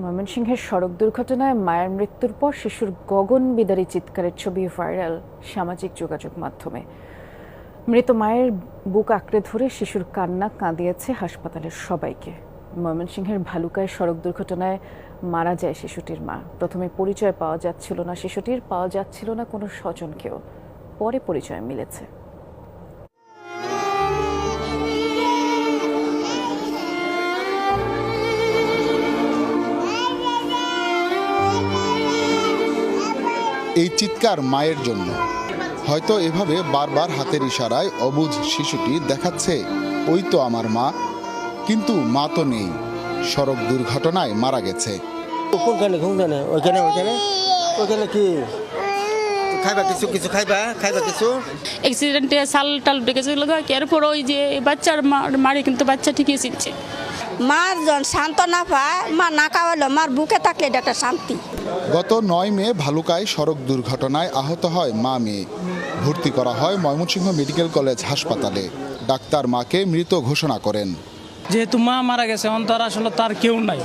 ময়মনসিংহের সড়ক দুর্ঘটনায় মায়ের মৃত্যুর পর শিশুর গগন বিদারী চিৎকারের ছবি ভাইরাল সামাজিক যোগাযোগ মাধ্যমে। মৃত মায়ের বুক আঁকড়ে ধরে শিশুর কান্না কাঁদিয়েছে হাসপাতালের সবাইকে। ময়মনসিংহের ভালুকায় সড়ক দুর্ঘটনায় মারা যায় শিশুটির মা। প্রথমে পরিচয় পাওয়া যাচ্ছিল না শিশুটির, পাওয়া যাচ্ছিল না কোনো স্বজনকেও, পরে পরিচয় মিলেছে। এই চিৎকার মায়ের জন্য। হয়তো এভাবে বারবার হাতের ইশারায় অবুঝ শিশুটি দেখাচ্ছে ওই তো আমার মা, কিন্তু মা তো নেই, সড়ক দুর্ঘটনায় মারা গেছে। কি খাইবা কিছু খাইবা কিছু অ্যাক্সিডেন্টে সাল টাল ডেকেছিল এরপর ওই যে বাচ্চার মারে কিন্তু বাচ্চা ঠিকই চিনছে। মার জন শান্ত না পায়, মা না খাওয়ালো, মার বুকে থাকলে এটা একটা শান্তি। গত 9 মে ভালুকায় সড়ক দুর্ঘটনায় আহত হয় মা মেয়ে। ভর্তি করা হয় ময়মনসিংহ মেডিকেল কলেজ হাসপাতালে। ডাক্তার মাকে মৃত ঘোষণা করেন। যেহেতু মা মারা গেছে অন্তর আসলে তার কেউ নাই,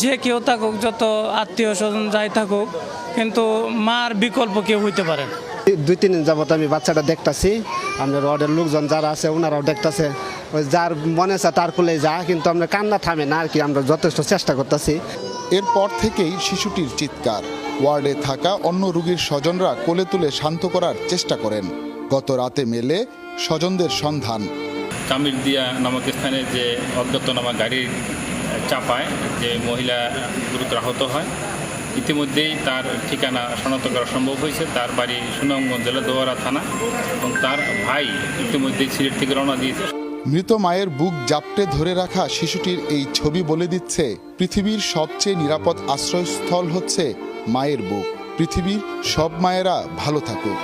যে কেউ থাকুক, যত আত্মীয় স্বজন যাই থাকুক, কিন্তু মার বিকল্প কেউ হইতে পারে না। 2-3 দিন যাবত আমি বাচ্চাটা দেখতাছি, আমাদের ওয়ার্ডের লোকজন যারা আছে ওনারাও দেখতাছে, ওই যার মনে আছে তার কোলে যা, কিন্তু আমরা কান্না থামে না আর কি, আমরা যথেষ্ট চেষ্টা করতেছি। এরপর থেকেই শিশুটির চিৎকার। ওয়ার্ডে থাকা অন্য রোগীর স্বজনরা কোলে তুলে শান্ত করার চেষ্টা করেন। গত রাতে মেলে স্বজনদের সন্ধান। কামিরদিয়া নামক স্থানে যে অজ্ঞাতনামা গাড়ির চাপায় যে মহিলা গুরুতর আহত হয়, ইতিমধ্যেই তার ঠিকানা শনাক্ত করা সম্ভব হয়েছে। তার বাড়ি সুনামগঞ্জ জেলা দোয়ারা থানা এবং তার ভাই ইতিমধ্যেই সিলেট থেকে রওনা দিয়েছে। মৃত মায়ের বুক জাপটে ধরে রাখা শিশুটির এই ছবি বলে দিচ্ছে পৃথিবীর সবচেয়ে নিরাপদ আশ্রয়স্থল হচ্ছে মায়ের বুক। পৃথিবীর সব মায়েরা ভালো থাকুক।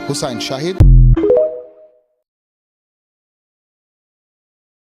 হুসাইন শাহিদ।